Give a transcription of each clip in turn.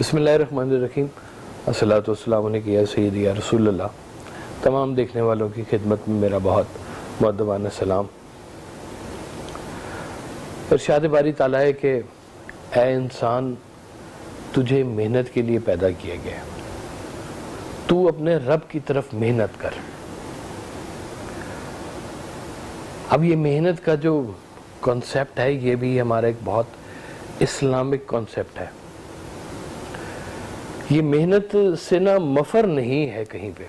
बिस्मिल्लाहिर्रहमानिर्रहीम। अस्सलातु वस्सलामु अलैका या सय्यदी या रसूलल्लाह। तमाम देखने वालों की खिदमत में मेरा बहुत मुअद्दबाना सलाम। इरशाद बारी ताला है कि ऐ इंसान, तुझे मेहनत के लिए पैदा किया गया है, तू अपने रब की तरफ मेहनत कर। अब ये मेहनत का जो कॉन्सेप्ट है ये भी हमारा एक बहुत इस्लामिक कॉन्सेप्ट है। ये मेहनत से ना मफर नहीं है कहीं पे।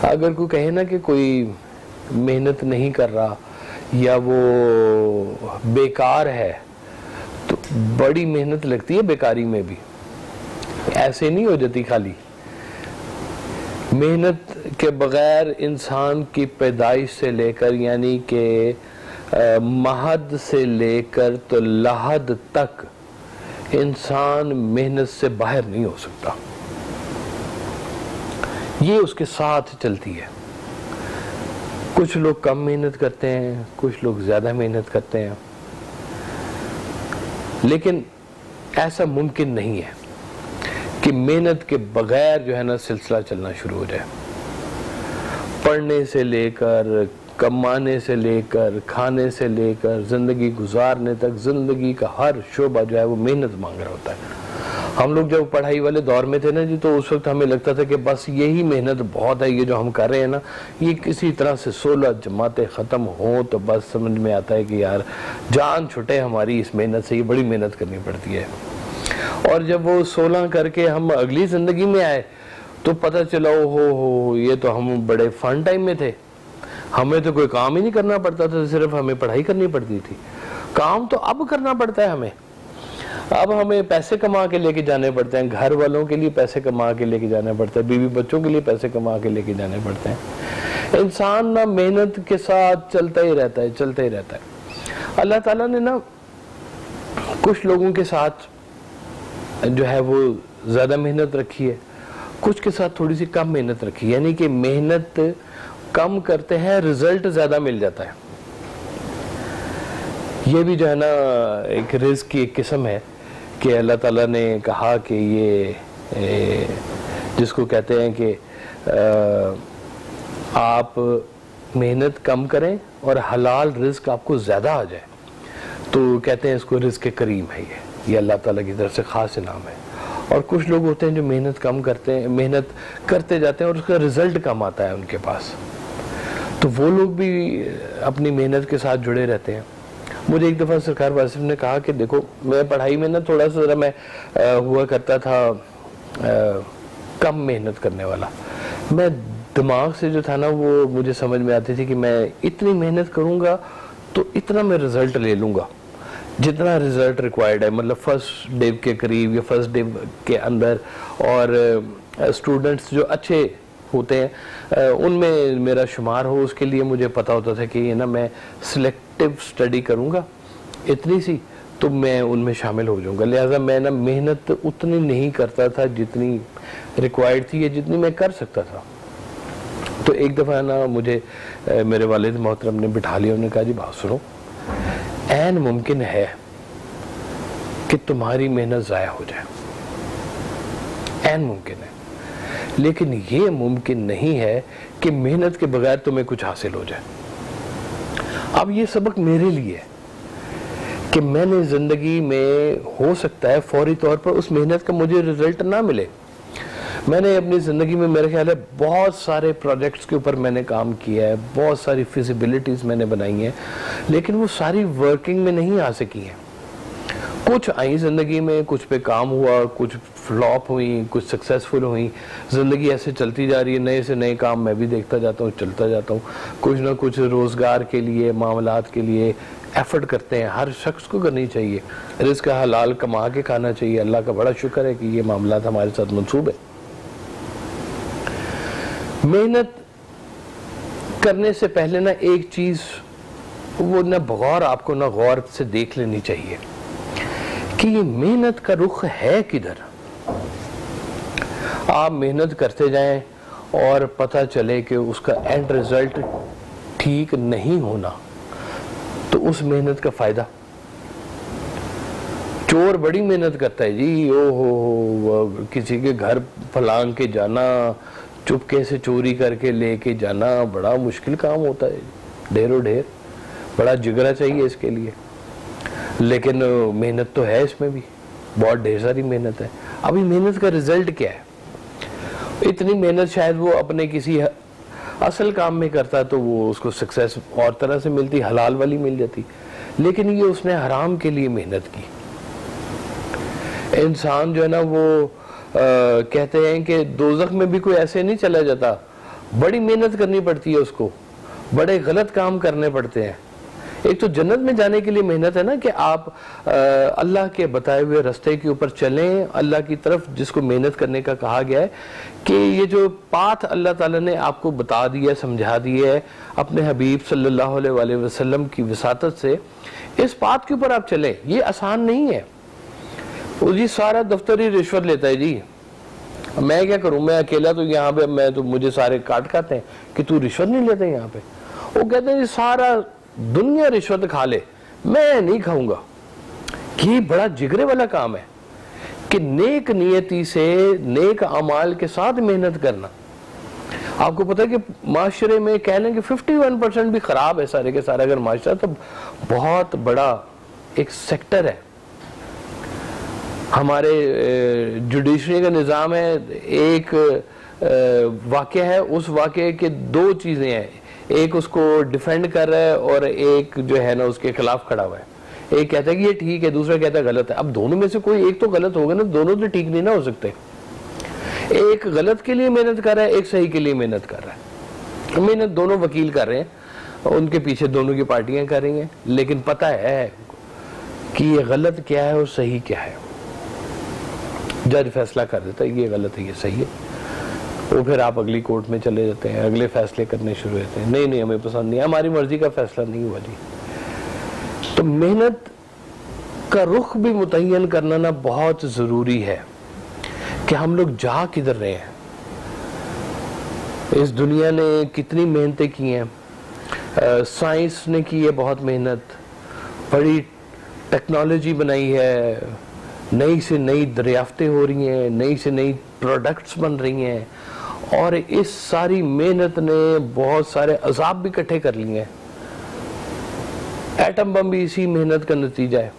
अगर कोई कहे ना कि कोई मेहनत नहीं कर रहा या वो बेकार है, तो बड़ी मेहनत लगती है बेकारी में भी, ऐसे नहीं हो जाती खाली। मेहनत के बगैर इंसान की पैदाइश से लेकर यानी कि महद से लेकर तो लहद तक इंसान मेहनत से बाहर नहीं हो सकता। ये उसके साथ चलती है। कुछ लोग कम मेहनत करते हैं, कुछ लोग ज्यादा मेहनत करते हैं, लेकिन ऐसा मुमकिन नहीं है कि मेहनत के बगैर जो है ना सिलसिला चलना शुरू हो जाए। पढ़ने से लेकर, कमाने से लेकर, खाने से लेकर, जिंदगी गुजारने तक, जिंदगी का हर शोबा जो है वो मेहनत मांग रहा होता है। हम लोग जब पढ़ाई वाले दौर में थे ना जी, तो उस वक्त हमें लगता था कि बस यही मेहनत बहुत है, ये जो हम कर रहे हैं ना, ये किसी तरह से 16 जमातें ख़त्म हो तो बस समझ में आता है कि यार जान छुटे हमारी इस मेहनत से, ये बड़ी मेहनत करनी पड़ती है। और जब वो 16 करके हम अगली ज़िंदगी में आए तो पता चला हो ये तो हम बड़े फन टाइम में थे, हमें तो कोई काम ही नहीं करना पड़ता था, सिर्फ हमें पढ़ाई करनी पड़ती थी। काम तो अब करना पड़ता है हमें। अब हमें पैसे कमा के लेके जाने पड़ते हैं, घर वालों के लिए पैसे कमा के लेके जाने पड़ते हैं, बीवी बच्चों के लिए पैसे कमा के लेके जाने पड़ते हैं। इंसान ना मेहनत के साथ चलता ही रहता है, चलता ही रहता है। अल्लाह ताला ने ना कुछ लोगों के साथ जो है वो ज्यादा मेहनत रखी है, कुछ के साथ थोड़ी सी कम मेहनत रखी है। यानी कि मेहनत कम करते हैं, रिजल्ट ज्यादा मिल जाता है। ये भी जो है ना एक रिज़्क़ की एक किस्म है कि अल्लाह ताला ने कहा कि ये जिसको कहते हैं कि आप मेहनत कम करें और हलाल रिज़्क़ आपको ज़्यादा आ जाए, तो कहते हैं इसको रिज़्क़ करीम है। ये अल्लाह ताला की तरफ से ख़ास इनाम है। और कुछ लोग होते हैं जो मेहनत कम करते हैं, मेहनत करते जाते हैं और उसका रिज़ल्ट कम आता है उनके पास, तो वो लोग भी अपनी मेहनत के साथ जुड़े रहते हैं। मुझे एक दफ़ा सरकार वासिफ ने कहा कि देखो, मैं पढ़ाई में ना थोड़ा सा ज़रा मैं हुआ करता था कम मेहनत करने वाला। मैं दिमाग से जो था ना वो मुझे समझ में आती थी कि मैं इतनी मेहनत करूँगा तो इतना मैं रिज़ल्ट ले लूँगा जितना रिज़ल्ट रिक्वायर्ड है, मतलब फर्स्ट डे के करीब या फर्स्ट डे के अंदर। और स्टूडेंट्स जो अच्छे होते हैं उनमें मेरा शुमार हो, उसके लिए मुझे पता होता था कि ये ना मैं सिलेक्टिव स्टडी करूँगा इतनी सी, तो मैं उनमें शामिल हो जाऊँगा। लिहाजा मैं ना मेहनत उतनी नहीं करता था जितनी रिक्वायर्ड थी या जितनी मैं कर सकता था। तो एक दफ़ा ना मुझे मेरे वालिद मोहतरम ने बिठा लिया, उन्होंने कहा जी बात सुनो, ऐन मुमकिन है कि तुम्हारी मेहनत ज़ाया हो जाए, ऐन मुमकिन है, लेकिन ये मुमकिन नहीं है कि मेहनत के बगैर तुम्हें कुछ हासिल हो जाए। अब ये सबक मेरे लिए है कि मैंने जिंदगी में हो सकता है फौरी तौर पर उस मेहनत का मुझे रिजल्ट ना मिले। मैंने अपनी ज़िंदगी में मेरे ख्याल है बहुत सारे प्रोजेक्ट्स के ऊपर मैंने काम किया है, बहुत सारी फिजिबिलिटीज़ मैंने बनाई हैं, लेकिन वो सारी वर्किंग में नहीं आ सकी हैं। कुछ आई ज़िंदगी में, कुछ पे काम हुआ, कुछ फ्लॉप हुई, कुछ सक्सेसफुल हुई। ज़िंदगी ऐसे चलती जा रही है, नए से नए काम मैं भी देखता जाता हूँ, चलता जाता हूँ। कुछ ना कुछ रोज़गार के लिए, मामलात के लिए एफर्ट करते हैं, हर शख्स को करनी चाहिए। रिज़्क़ हलाल कमा के खाना चाहिए। अल्लाह का बड़ा शुक्र है कि ये मामलात हमारे साथ मंसूब है। मेहनत करने से पहले ना एक चीज़ वो ना बगौर आपको ना गौर से देख लेनी चाहिए कि ये मेहनत का रुख है किधर। आप मेहनत करते जाएं और पता चले कि उसका एंड रिजल्ट ठीक नहीं होना, तो उस मेहनत का फायदा चोर बड़ी मेहनत करता है जी, ओ हो किसी के घर फलांग के जाना, चुपके से चोरी करके लेके जाना बड़ा मुश्किल काम होता है, ढेरों ढेर, बड़ा जिगरा चाहिए इसके लिए। लेकिन मेहनत तो है इसमें भी, बहुत ढेर सारी मेहनत है। अभी मेहनत का रिजल्ट क्या है? इतनी मेहनत शायद वो अपने किसी असल काम में करता तो वो उसको सक्सेस और तरह से मिलती, हलाल वाली मिल जाती, लेकिन ये उसने हराम के लिए मेहनत की। इंसान जो है ना वो कहते हैं कि दोज़ख में भी कोई ऐसे नहीं चला जाता, बड़ी मेहनत करनी पड़ती है उसको, बड़े गलत काम करने पड़ते हैं। एक तो जन्नत में जाने के लिए मेहनत है ना कि आप अल्लाह के बताए हुए रास्ते के ऊपर चलें, अल्लाह की तरफ, जिसको मेहनत करने का कहा गया है कि ये जो पाथ अल्लाह ताला ने आपको बता दिया, समझा दिया है अपने हबीब सल्लल्लाहु अलैहि वसल्लम की वसातत से, इस पाथ के ऊपर आप चलें। ये आसान नहीं है। वो जी सारा दफ्तर ही रिश्वत लेता है जी, मैं क्या करूं, मैं अकेला तो यहाँ पे, मैं तो, मुझे सारे काट खाते हैं कि तू रिश्वत नहीं लेते यहाँ पे। वो कहते हैं जी सारा दुनिया रिश्वत खा ले, मैं नहीं खाऊंगा। ये बड़ा जिगरे वाला काम है कि नेक नियति से, नेक अमाल के साथ मेहनत करना। आपको पता है कि माशरे में कह लें कि 51% भी खराब है सारे के सारे, अगर माशरा, तो बहुत बड़ा एक सेक्टर है। हमारे जुडिशरी का निज़ाम है, एक वाक़या है, उस वाक़े के दो चीज़ें हैं, एक उसको डिफेंड कर रहा है और एक जो है ना उसके खिलाफ खड़ा हुआ है। एक कहता है कि ये ठीक है, दूसरा कहता है गलत है। अब दोनों में से कोई एक तो गलत होगा ना, दोनों तो ठीक नहीं ना हो सकते। एक गलत के लिए मेहनत कर रहा है, एक सही के लिए मेहनत कर रहा है। मेहनत दोनों वकील कर रहे हैं, उनके पीछे दोनों की पार्टियां कर रही हैं, लेकिन पता है कि ये गलत क्या है और सही क्या है। जज फैसला कर देता है ये गलत है ये सही है, वो फिर आप अगली कोर्ट में चले जाते हैं, अगले फैसले करने शुरू होते हैं, नहीं नहीं हमें पसंद नहीं, हमारी मर्जी का फैसला नहीं हुआ जी। तो मेहनत का रुख भी मुतय्यन करना ना बहुत जरूरी है कि हम लोग जा किधर रहे हैं। इस दुनिया ने कितनी मेहनतें की हैं, साइंस ने की है बहुत मेहनत, बड़ी टेक्नोलॉजी बनाई है, नई से नई दरियाफ्तें हो रही हैं, नई से नई प्रोडक्ट्स बन रही हैं, और इस सारी मेहनत ने बहुत सारे अजाब भी इकट्ठे कर लिए हैं। एटम बम भी इसी मेहनत का नतीजा है,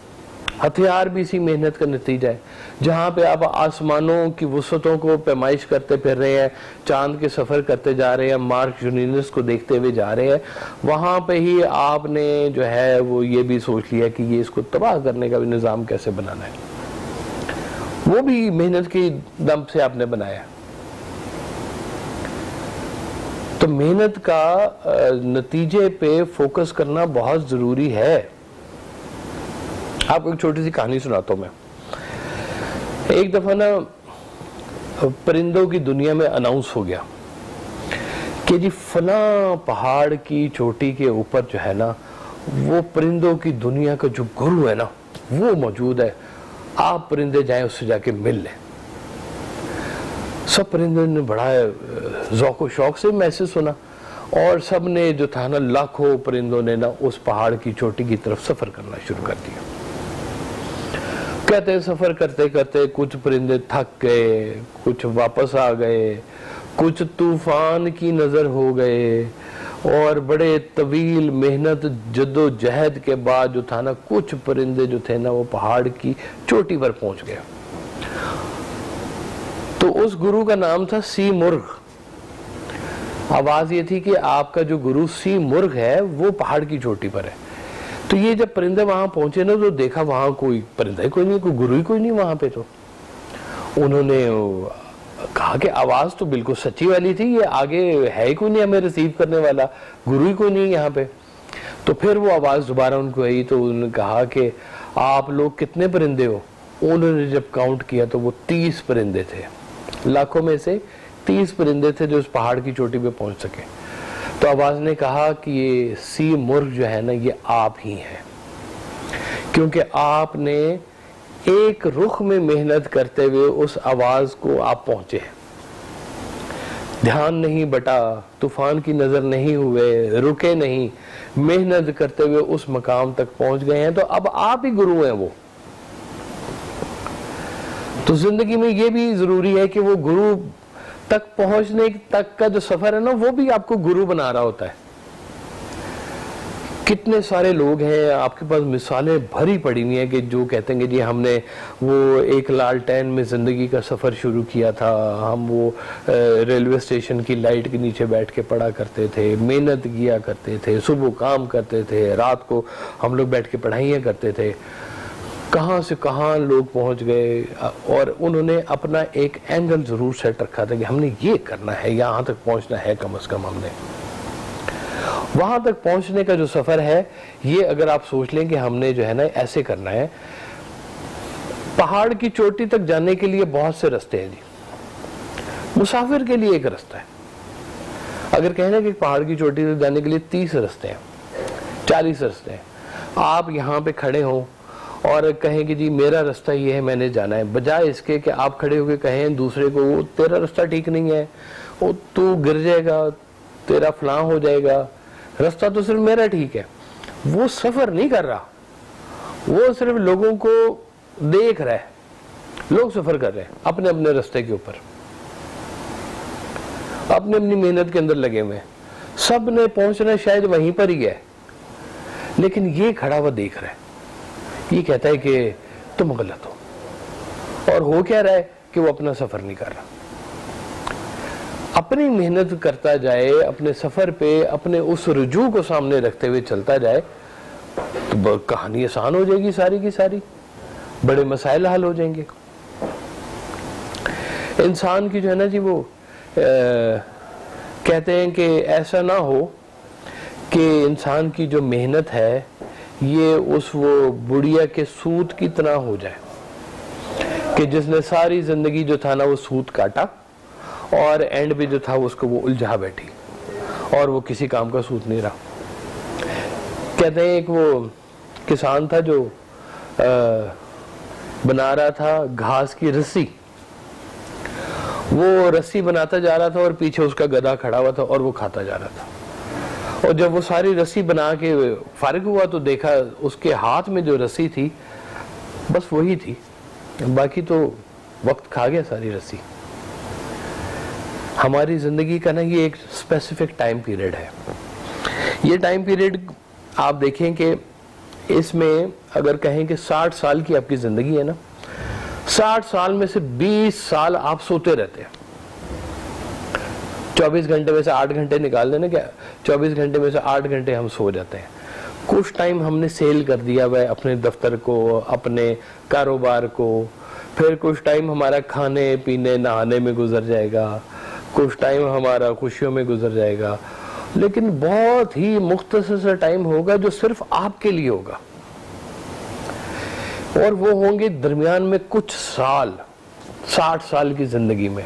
हथियार भी इसी मेहनत का नतीजा है। जहाँ पे आप आसमानों की वसअतों को पैमाइश करते फिर रहे हैं, चांद के सफ़र करते जा रहे हैं, मार्क यूरेनस को देखते हुए जा रहे हैं, वहाँ पे ही आपने जो है वो ये भी सोच लिया कि ये इसको तबाह करने का भी निज़ाम कैसे बनाना है। वो भी मेहनत की दम से आपने बनाया। तो मेहनत का नतीजे पे फोकस करना बहुत जरूरी है। आपको एक छोटी सी कहानी सुनाता हूं मैं। एक दफा ना परिंदों की दुनिया में अनाउंस हो गया कि जी फला पहाड़ की चोटी के ऊपर जो है ना वो परिंदों की दुनिया का जो गुरु है ना वो मौजूद है, आप परिंदे जाएं उससे जाके मिल लें। सब परिंदों ने बड़ा ज़ौक़ शौक से मैसेज सुना और सब ने जो था ना, लाखों परिंदों ने ना उस पहाड़ की चोटी की तरफ सफर करना शुरू कर दिया। कहते हैं सफर करते करते कुछ परिंदे थक गए, कुछ वापस आ गए, कुछ तूफान की नजर हो गए, और बड़े तवील मेहनत जद्दोजहद के बाद जो था ना कुछ परिंदे जो थे ना वो पहाड़ की चोटी पर पहुंच गए। तो उस गुरु का नाम था सी मुर्ग। आवाज ये थी कि आपका जो गुरु सी मुर्ग है वो पहाड़ की चोटी पर है। तो ये जब परिंदे वहां पहुंचे ना तो देखा वहां कोई परिंदा कोई नहीं, कोई गुरु ही कोई नहीं वहां पे। तो उन्होंने कहा कि आवाज तो बिल्कुल सच्ची वाली थी, ये आगे है ही कोई नहीं हमें रिसीव करने वाला, गुरु ही कोई नहीं यहाँ पे। तो फिर वो आवाज दोबारा उनको आई तो उन्होंने कहा कि आप लोग कितने परिंदे हो। उन्होंने जब काउंट किया तो वो 30 परिंदे थे, लाखों में से 30 परिंदे थे जो उस पहाड़ की चोटी पे पहुंच सके। तो आवाज ने कहा कि ये सी मुर्ग जो है ना ये आप ही हैं, क्योंकि आपने एक रुख में मेहनत करते हुए उस आवाज को आप पहुंचे हैं। ध्यान नहीं बटा, तूफान की नजर नहीं हुए, रुके नहीं, मेहनत करते हुए उस मकाम तक पहुंच गए हैं। तो अब आप ही गुरु हैं वो। तो जिंदगी में ये भी जरूरी है कि वो गुरु तक पहुंचने तक का जो सफर है ना, वो भी आपको गुरु बना रहा होता है। कितने सारे लोग हैं आपके पास, मिसालें भरी पड़ी हुई हैं कि जो कहते हैं कि जी हमने वो एक लालटेन में ज़िंदगी का सफ़र शुरू किया था, हम वो रेलवे स्टेशन की लाइट के नीचे बैठ के पढ़ा करते थे, मेहनत किया करते थे, सुबह काम करते थे, रात को हम लोग बैठ के पढ़ाइयाँ करते थे। कहाँ से कहाँ लोग पहुँच गए, और उन्होंने अपना एक एंगल ज़रूर सेट रखा था कि हमने ये करना है, यहाँ तक पहुँचना है कम से कम हमने। वहां तक पहुंचने का जो सफर है, ये अगर आप सोच लें कि हमने जो है ना ऐसे करना है, पहाड़ की चोटी तक जाने के लिए बहुत से रास्ते हैं जी, मुसाफिर के लिए एक रास्ता है। अगर कहना कि पहाड़ की चोटी तक जाने के लिए 30 रास्ते हैं, 40 रास्ते हैं, आप यहाँ पे खड़े हों और कहें कि जी मेरा रास्ता ये है, मैंने जाना है, बजाय इसके कि आप खड़े होकर कहें दूसरे को वो तेरा रास्ता ठीक नहीं है, वो तू गिर जाएगा, तेरा फलां हो जाएगा, रास्ता तो सिर्फ मेरा ठीक है। वो सफर नहीं कर रहा, वो सिर्फ लोगों को देख रहा है। लोग सफर कर रहे हैं अपने अपने रास्ते के ऊपर, अपनी अपनी मेहनत के अंदर लगे हुए हैं, सब ने पहुंचना शायद वहीं पर ही है, लेकिन ये खड़ा हुआ देख रहा है, ये कहता है कि तुम गलत हो, और हो क्या रहा है कि वो अपना सफर नहीं कर रहा। अपनी मेहनत करता जाए, अपने सफर पे अपने उस रुजू को सामने रखते हुए चलता जाए, तो कहानी आसान हो जाएगी सारी की सारी, बड़े मसाइल हल हो जाएंगे। इंसान की जो है ना जी, वो कहते हैं कि ऐसा ना हो कि इंसान की जो मेहनत है ये उस वो बुढ़िया के सूत की तरह हो जाए कि जिसने सारी जिंदगी जो था ना वो सूत काटा, और एंड पे जो था उसको वो उलझा बैठी, और वो किसी काम का सूत नहीं रहा। कहते हैं एक वो किसान था जो बना रहा था घास की रस्सी, वो रस्सी बनाता जा रहा था और पीछे उसका गधा खड़ा हुआ था और वो खाता जा रहा था। और जब वो सारी रस्सी बना के फारिग हुआ तो देखा उसके हाथ में जो रस्सी थी बस वही थी, बाकी तो वक्त खा गया सारी रस्सी। हमारी जिंदगी का ना ये एक स्पेसिफिक टाइम पीरियड है। ये टाइम पीरियड आप देखें कि इसमें अगर कहें कि 60 साल की आपकी जिंदगी है ना, 60 साल में से 20 साल आप सोते रहते हैं। 24 घंटे में से 8 घंटे निकाल देना, क्या 24 घंटे में से 8 घंटे हम सो जाते हैं। कुछ टाइम हमने सेल कर दिया हुआ है अपने दफ्तर को, अपने कारोबार को, फिर कुछ टाइम हमारा खाने पीने नहाने में गुजर जाएगा, कुछ टाइम हमारा खुशियों में गुजर जाएगा, लेकिन बहुत ही मुख्तसर सा टाइम होगा जो सिर्फ आपके लिए होगा। और वो होंगे दरमियान में कुछ साल, 60 साल की जिंदगी में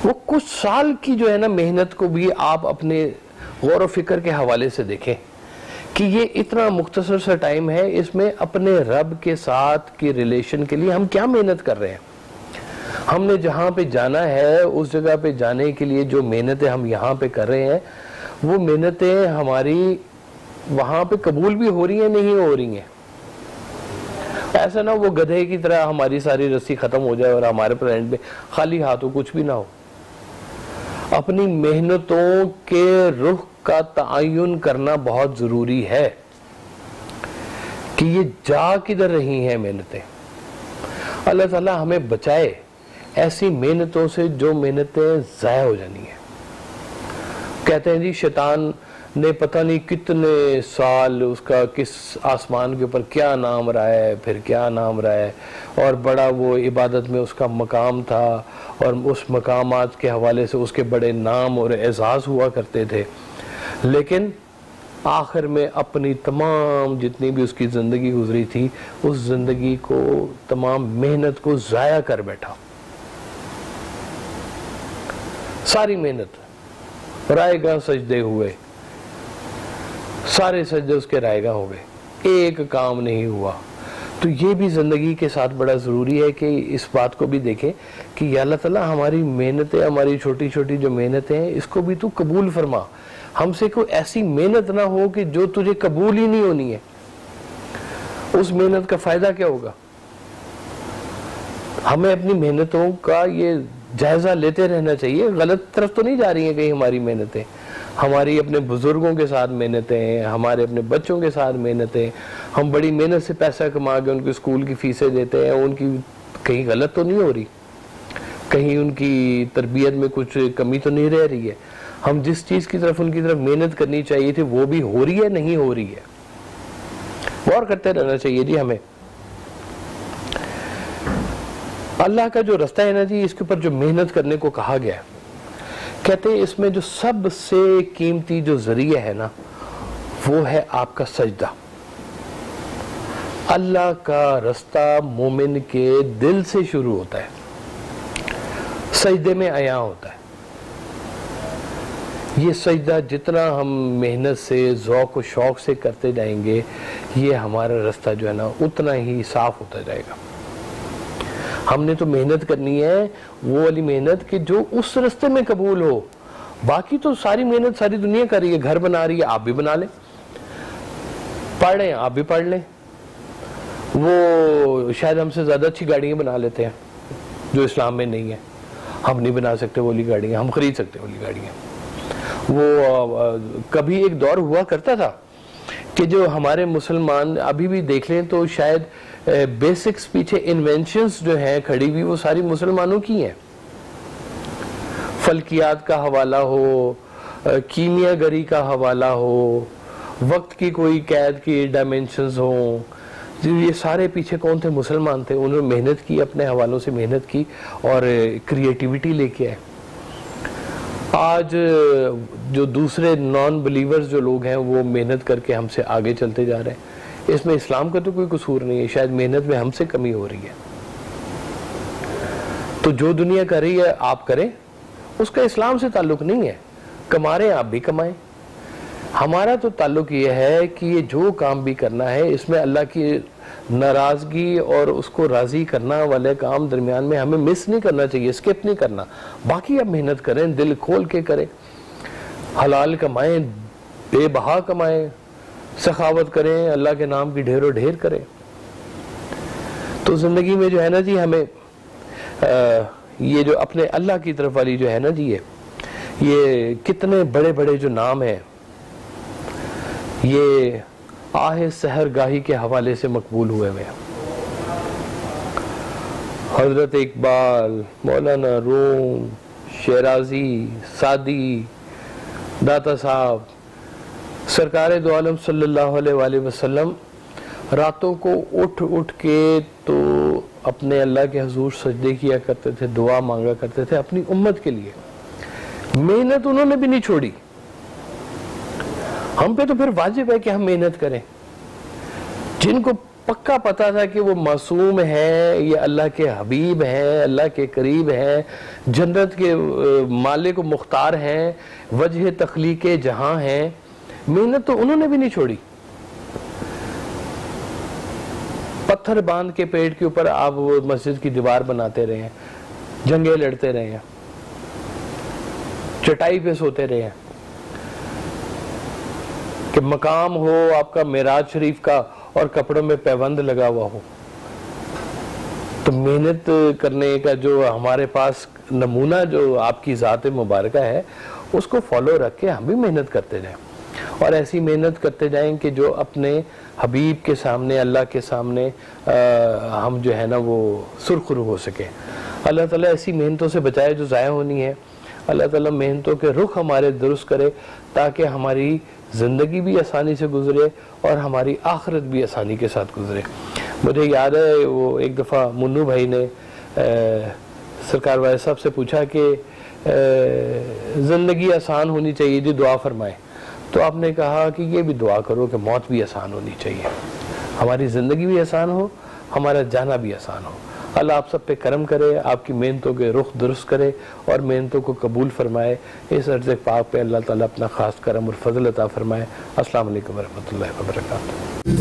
वो कुछ साल की जो है ना मेहनत को भी आप अपने गौर व फिक्र के हवाले से देखें कि ये इतना मुख्तसर सा टाइम है, इसमें अपने रब के साथ की रिलेशन के लिए हम क्या मेहनत कर रहे हैं। हमने जहाँ पे जाना है उस जगह पे जाने के लिए जो मेहनतें हम यहाँ पे कर रहे हैं, वो मेहनतें हमारी वहाँ पे कबूल भी हो रही हैं, नहीं हो रही हैं। ऐसा ना वो गधे की तरह हमारी सारी रस्सी खत्म हो जाए और हमारे प्रेजेंट में खाली हाथों कुछ भी ना हो। अपनी मेहनतों के रुख का तयन करना बहुत जरूरी है कि ये जा किधर रही हैं मेहनतें। अल्लाह ताला हमें बचाए ऐसी मेहनतों से जो मेहनतें ज़ाया हो जानी है। कहते हैं जी शैतान ने पता नहीं कितने साल उसका किस आसमान के ऊपर क्या नाम रहा है, फिर क्या नाम रहा है, और बड़ा वो इबादत में उसका मकाम था और उस मकामात के हवाले से उसके बड़े नाम और एजाज़ हुआ करते थे, लेकिन आखिर में अपनी तमाम जितनी भी उसकी ज़िंदगी गुजरी थी उस ज़िंदगी को, तमाम मेहनत को ज़ाया कर बैठा। सारी मेहनत रायगा सजदे हुए, सारे सजदे उसके रायगा हो गए, एक काम नहीं हुआ। तो ये भी ज़िंदगी के साथ बड़ा ज़रूरी है कि इस बात को भी देखें कि या अल्लाह ताला हमारी मेहनतें, हमारी छोटी छोटी जो मेहनतें हैं इसको भी तू कबूल फरमा। हमसे कोई ऐसी मेहनत ना हो कि जो तुझे कबूल ही नहीं होनी है। उस मेहनत का फ़ायदा क्या होगा? हमें अपनी मेहनतों का ये जायजा लेते रहना चाहिए, गलत तरफ तो नहीं जा रही हैं कहीं हमारी मेहनतें। हमारी अपने बुजुर्गों के साथ मेहनतें, हमारे अपने बच्चों के साथ मेहनतें, हम बड़ी मेहनत से पैसा कमा के उनकी स्कूल की फीसें देते हैं, उनकी कहीं गलत तो नहीं हो रही, कहीं उनकी तरबियत में कुछ कमी तो नहीं रह रही है। हम जिस चीज की तरफ उनकी तरफ मेहनत करनी चाहिए थी वो भी हो रही है, नहीं हो रही है, गौर करते रहना चाहिए जी हमें। अल्लाह का जो रास्ता है ना जी, इसके ऊपर जो मेहनत करने को कहा गया है, कहते हैं इसमें जो सबसे कीमती जो जरिया है ना वो है आपका सजदा। अल्लाह का रास्ता मोमिन के दिल से शुरू होता है, सजदे में आया होता है। ये सजदा जितना हम मेहनत से, ज़ौक़ और शौक़ से करते जाएंगे, ये हमारा रास्ता जो है ना उतना ही साफ होता जाएगा। हमने तो मेहनत करनी है वो वाली मेहनत कि जो उस रास्ते में कबूल हो। बाकी तो सारी मेहनत सारी दुनिया कर रही है, घर बना रही है, आप भी बना लें, पढ़ रहे हैं आप भी पढ़ लें, वो शायद हमसे ज़्यादा अच्छी गाड़ियाँ बना लेते हैं जो इस्लाम में नहीं है। हम नहीं बना सकते वो वाली गाड़ियाँ, हम खरीद सकते वो वाली गाड़ियाँ। वो कभी एक दौर हुआ करता था कि जो हमारे मुसलमान अभी भी देख लें तो शायद बेसिक्स पीछे इन्वेंशंस जो हैं खड़ी हुई वो सारी मुसलमानों की हैं। फल्कियात का हवाला हो, कीमियागरी का हवाला हो, वक्त की कोई कैद की डायमेंशंस हो, ये सारे पीछे कौन थे? मुसलमान थे। उन्होंने मेहनत की, अपने हवालों से मेहनत की और क्रिएटिविटी लेके आए। आज जो दूसरे नॉन बिलीवर्स जो लोग हैं वो मेहनत करके हमसे आगे चलते जा रहे हैं। इसमें इस्लाम का तो कोई कसूर नहीं है, शायद मेहनत में हमसे कमी हो रही है। तो जो दुनिया कर रही है आप करें, उसका इस्लाम से ताल्लुक नहीं है। कमा रहे हैं आप भी कमाएं। हमारा तो ताल्लुक ये है कि ये जो काम भी करना है इसमें अल्लाह की नाराजगी और उसको राजी करना वाले काम दरमियान में हमें मिस नहीं करना चाहिए, स्किप नहीं करना। बाकी आप मेहनत करें, दिल खोल के करें, हलाल कमाएं, बेबहा कमाएं, सखावत करें, अल्लाह के नाम की ढेरों ढेर करें। तो जिंदगी में जो है ना जी हमें ये जो अपने अल्लाह की तरफ वाली जो है ना जी ये कितने बड़े बड़े जो नाम हैं ये आहे सहरगाही के हवाले से मकबूल हुए हैं। हजरत इकबाल, मौलाना रूम, शेराजी, सादी, दाता साहब, सरकार दो आलम सल्लल्लाहु अलैहि वसल्लम रातों को उठ उठ के तो अपने अल्लाह के हुजूर सजदे किया करते थे, दुआ मांगा करते थे अपनी उम्मत के लिए। मेहनत उन्होंने भी नहीं छोड़ी। हम पे तो फिर वाजिब है कि हम मेहनत करें। जिनको पक्का पता था कि वो मासूम है, ये अल्लाह के हबीब हैं, अल्लाह के करीब हैं, जन्नत के मालिक मुख्तार हैं, वजह तख्लीक जहां हैं, मेहनत तो उन्होंने भी नहीं छोड़ी। पत्थर बांध के पेड़ के ऊपर आप वो मस्जिद की दीवार बनाते रहे हैं, जंगे लड़ते रहे हैं, चटाई पे सोते रहे हैं कि मकाम हो आपका मेराज शरीफ का और कपड़ों में पैबंद लगा हुआ हो। तो मेहनत करने का जो हमारे पास नमूना जो आपकी ज़ात मुबारका है उसको फॉलो रख के हम भी मेहनत करते जाएं और ऐसी मेहनत करते जाएं कि जो अपने हबीब के सामने, अल्लाह के सामने हम जो है ना वो सुरखरू हो सके। अल्लाह ताला ऐसी मेहनतों से बचाए जो ज़ाया होनी है। अल्लाह ताला मेहनतों के रुख हमारे दुरुस्त करे ताकि हमारी ज़िंदगी भी आसानी से गुजरे और हमारी आखिरत भी आसानी के साथ गुजरे। मुझे याद है वो एक दफ़ा मुन्नू भाई ने सरकार वाले साहब से पूछा कि ज़िंदगी आसान होनी चाहिए जी, दुआ फरमाए। तो आपने कहा कि ये भी दुआ करो कि मौत भी आसान होनी चाहिए, हमारी ज़िंदगी भी आसान हो, हमारा जाना भी आसान हो। अल्लाह आप सब पे करम करे, आपकी मेहनतों के रुख दुरुस्त करे और मेहनतों को कबूल फरमाए। इस अर्ज़ पाक पे अल्लाह ताला अपना ख़ास करम और फजल अता फरमाए। अस्सलाम वालेकुम व रहमतुल्लाहि व बरकातहू।